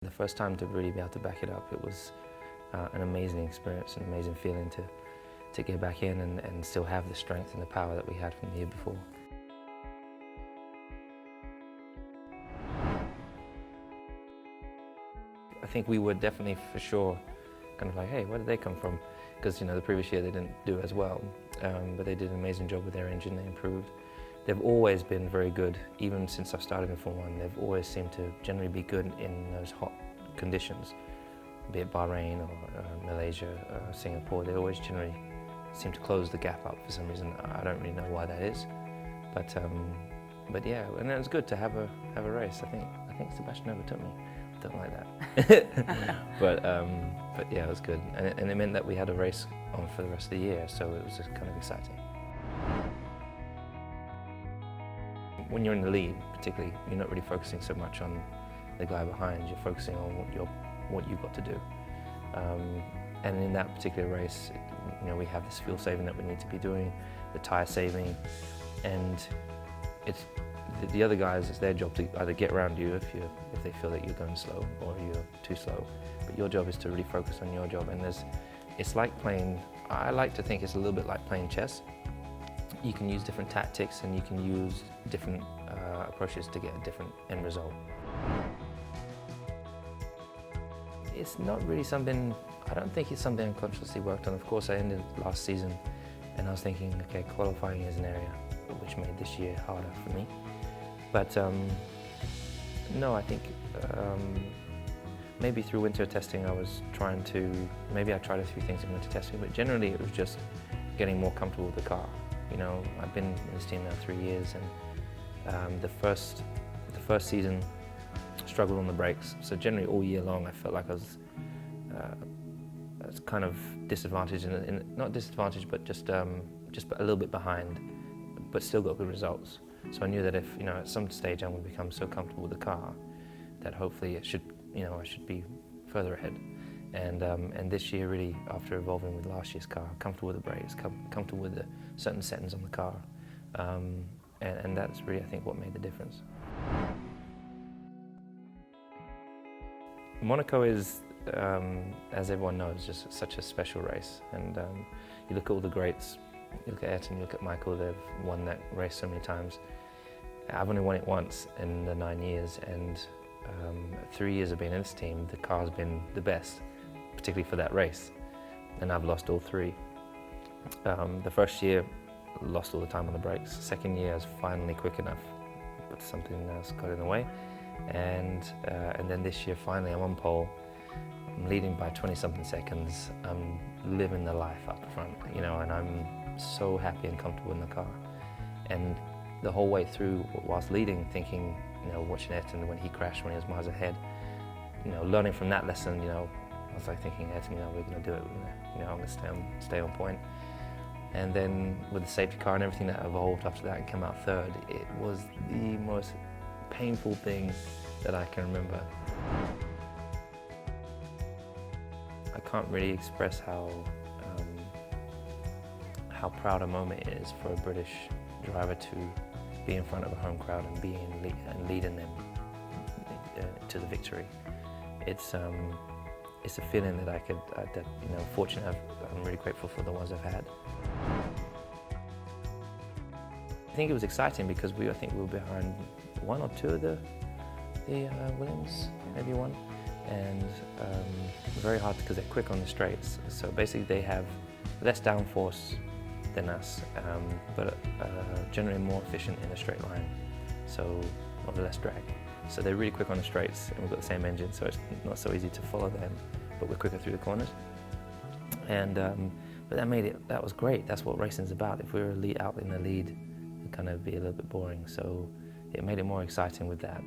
The first time to really be able to back it up, it was an amazing experience, an amazing feeling to get back in and still have the strength and the power that we had from the year before. I think we were definitely for sure kind of like, hey, where did they come from? Because the previous year they didn't do as well, but they did an amazing job with their engine, they improved. They've always been very good, even since I've started in Formula 1, they've always seemed to generally be good in those hot conditions, be it Bahrain or Malaysia, Singapore. They always generally seem to close the gap up for some reason. I don't really know why that is, but yeah, and it was good to have a race. I think Sebastian overtook me. I don't like that, but yeah, it was good, and it meant that we had a race on for the rest of the year, so it was just kind of exciting. When you're in the lead, particularly, you're not really focusing so much on the guy behind. You're focusing on what you've got to do. And in that particular race, we have this fuel saving that we need to be doing, the tyre saving, and it's the other guys. It's their job to either get around you if they feel that you're going slow or you're too slow. But your job is to really focus on your job. And it's like playing. I like to think it's a little bit like playing chess. You can use different tactics and you can use different approaches to get a different end result. It's not really something, I don't think it's something I consciously worked on. Of course, I ended last season and I was thinking, okay, qualifying is an area which made this year harder for me. But no, I think maybe through winter testing I was maybe I tried a few things in winter testing, but generally it was just getting more comfortable with the car. I've been in this team now 3 years, and the first season struggled on the brakes. So generally all year long I felt like I was kind of disadvantaged, not disadvantaged, but just a little bit behind, but still got good results. So I knew that if at some stage I'm going to become so comfortable with the car that hopefully I should be further ahead. And this year, really, after evolving with last year's car, comfortable with the brakes, comfortable with the certain settings on the car, and that's really, I think, what made the difference. Monaco is, as everyone knows, just such a special race. And you look at all the greats, you look at Ayrton, you look at Michael, they've won that race so many times. I've only won it once in the 9 years, and 3 years of being in this team, the car's been the best, particularly for that race, and I've lost all 3. The first year, lost all the time on the brakes. Second year, I was finally quick enough, but something else got in the way. And then this year, finally, I'm on pole. I'm leading by 20-something seconds. I'm living the life up front, and I'm so happy and comfortable in the car. And the whole way through, whilst leading, thinking, watching Ayrton when he crashed when he was miles ahead, learning from that lesson, I was like thinking, Ayrton, we're going to do it. I'm going to stay on point. And then with the safety car and everything that evolved after that and came out third, it was the most painful thing that I can remember. I can't really express how proud a moment it is for a British driver to be in front of a home crowd and leading them to the victory. It's a feeling that fortunately I'm really grateful for the ones I've had. I think it was exciting because I think we were behind 1 or 2 of the Williams, maybe 1, and very hard because they're quick on the straights. So basically they have less downforce than us, but generally more efficient in a straight line, so of less drag. So they're really quick on the straights, and we've got the same engine, so it's not so easy to follow them, but we're quicker through the corners. And but that was great. That's what racing's about. If we were out in the lead, it'd kind of be a little bit boring. So it made it more exciting with that.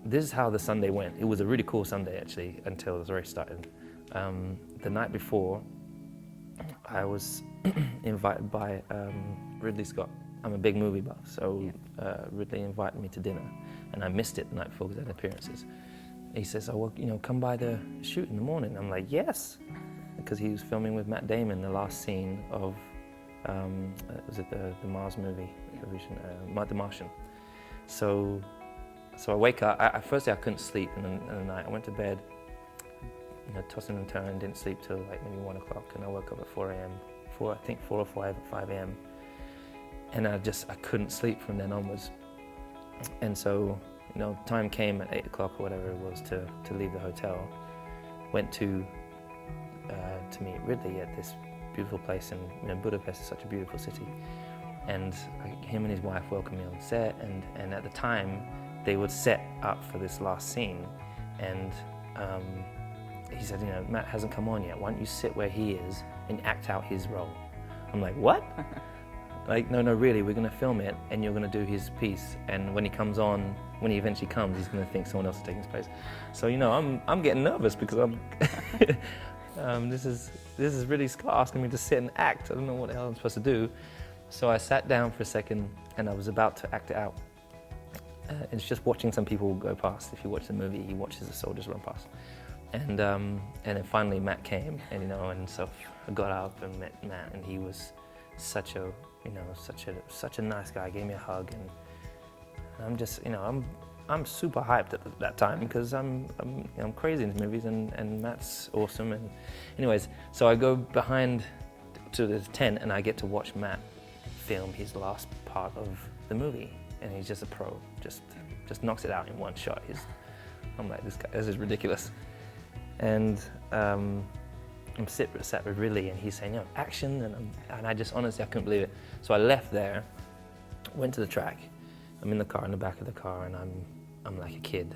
This is how the Sunday went. It was a really cool Sunday actually until the race started. The night before, I was invited by Ridley Scott. I'm a big movie buff, so Ridley invited me to dinner, and I missed it the night before because I had appearances. He says, come by the shoot in the morning. I'm like, yes, because he was filming with Matt Damon the last scene of, was it the Mars movie, The Martian? So So I wake up, firstly I couldn't sleep in the night. I went to bed, tossing and turning, didn't sleep till like maybe 1 o'clock, and I woke up at 4 a.m. I think 4 or 5 a.m. And I couldn't sleep from then onwards. And so, time came at 8 o'clock or whatever it was to leave the hotel. Went to meet Ridley at this beautiful place in Budapest is such a beautiful city. And him and his wife welcomed me on set, and at the time, they would set up for this last scene. And he said, Matt hasn't come on yet. Why don't you sit where he is and act out his role? I'm like, what? Like, no, really, we're gonna film it and you're gonna do his piece. And when he eventually comes, he's gonna think someone else is taking his place. So, I'm getting nervous because this is really Scott asking me to sit and act. I don't know what the hell I'm supposed to do. So I sat down for a second and I was about to act it out. It's just watching some people go past. If you watch the movie, he watches the soldiers run past. And then finally Matt came, and so I got up and met Matt, and he was such a nice guy. Gave me a hug, and I'm just, I'm super hyped at that time because I'm crazy into movies, and Matt's awesome. And anyways, so I go behind to the tent and I get to watch Matt film his last part of the movie, and he's just a pro, just knocks it out in one shot. I'm like, this is ridiculous. And I'm sat with Ridley, and he's saying, action, and I just honestly I couldn't believe it. So I left there, went to the track. I'm in the car, in the back of the car, and I'm like a kid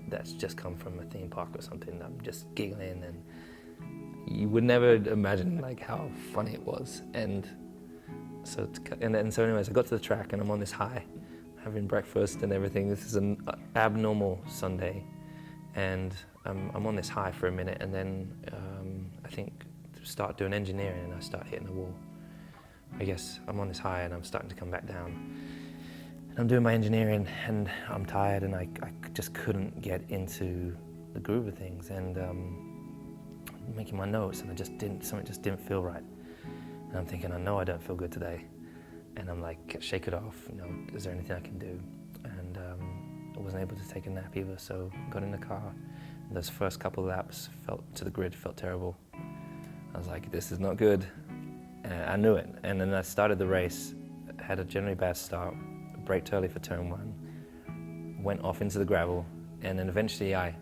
that's just come from a theme park or something. I'm just giggling, and you would never imagine like how funny it was. And so anyways, I got to the track, and I'm on this high, having breakfast and everything. This is an abnormal Sunday, and I'm on this high for a minute, and then I think start doing engineering, and I start hitting the wall. I guess I'm on this high, and I'm starting to come back down. And I'm doing my engineering, and I'm tired, and I just couldn't get into the groove of things, and making my notes, and something just didn't feel right. And I'm thinking, I know I don't feel good today. And I'm like, shake it off, is there anything I can do? And I wasn't able to take a nap either, so got in the car. And those first couple of laps felt terrible. I was like, this is not good. And I knew it. And then I started the race, had a generally bad start, braked early for turn 1, went off into the gravel, and then eventually I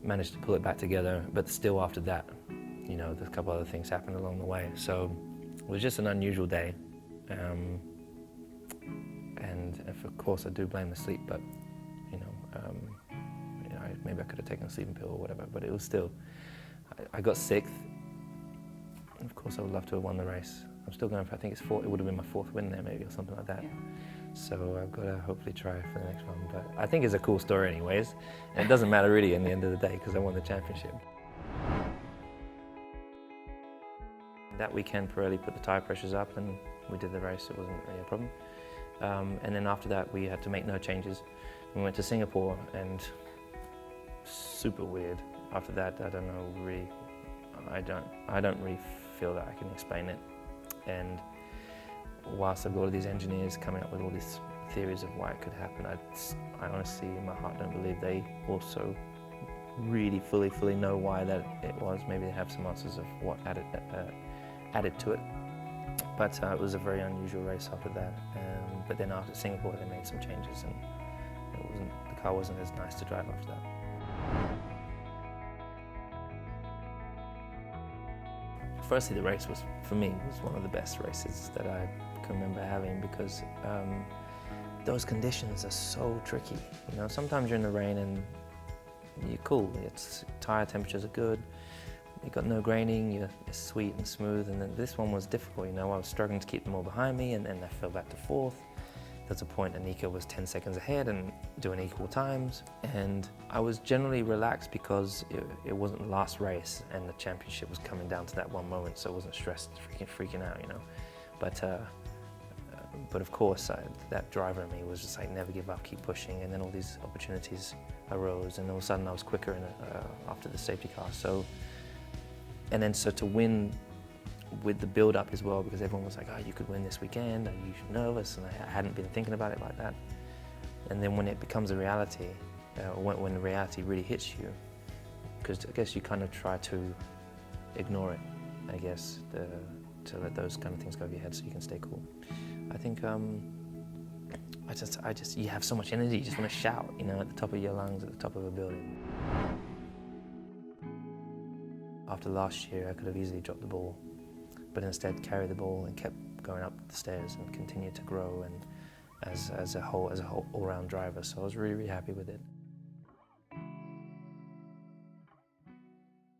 managed to pull it back together, but still after that, there's a couple other things happened along the way. So it was just an unusual day. And of course I do blame the sleep, but maybe I could have taken a sleeping pill or whatever, but it was still, I got 6th. Of course I would love to have won the race. I'm still going for, I think it's 4, it would have been my 4th win there maybe, or something like that. Yeah. So I've got to hopefully try for the next one, but I think it's a cool story anyways. And it doesn't matter really in the end of the day because I won the championship. That weekend Pirelli put the tyre pressures up and we did the race, it wasn't really a problem. And then after that we had to make no changes. We went to Singapore, and super weird. After that, I don't know really, I don't really feel that I can explain it. And whilst I've got all these engineers coming up with all these theories of why it could happen, I honestly in my heart don't believe they also really fully know why that it was. Maybe they have some answers of what added to it. But it was a very unusual race after that. But then after Singapore, they made some changes, and the car wasn't as nice to drive after that. Firstly, the race was, for me, was one of the best races that I can remember having because those conditions are so tricky. Sometimes you're in the rain and you're cool. Tire temperatures are good. You've got no graining. It's sweet and smooth. And then this one was difficult. I was struggling to keep them all behind me, and then I fell back to 4th. There's a point Anika was 10 seconds ahead and doing equal times. And I was generally relaxed because it wasn't the last race and the championship was coming down to that one moment, so I wasn't stressed, freaking out, But of course, that driver in me was just like, never give up, keep pushing. And then all these opportunities arose, and all of a sudden I was quicker after the safety car. So to win with the build-up as well, because everyone was like, oh, you could win this weekend, are you nervous? And I hadn't been thinking about it like that. And then when it becomes a reality, when reality really hits you, because I guess you kind of try to ignore it, I guess, to let those kind of things go over your head so you can stay cool. I think you have so much energy, you just want to shout, you know, at the top of your lungs, at the top of a building. After last year, I could have easily dropped the ball, but instead carried the ball and kept going up the stairs and continued to grow and as a whole all-round driver. So I was really, really happy with it.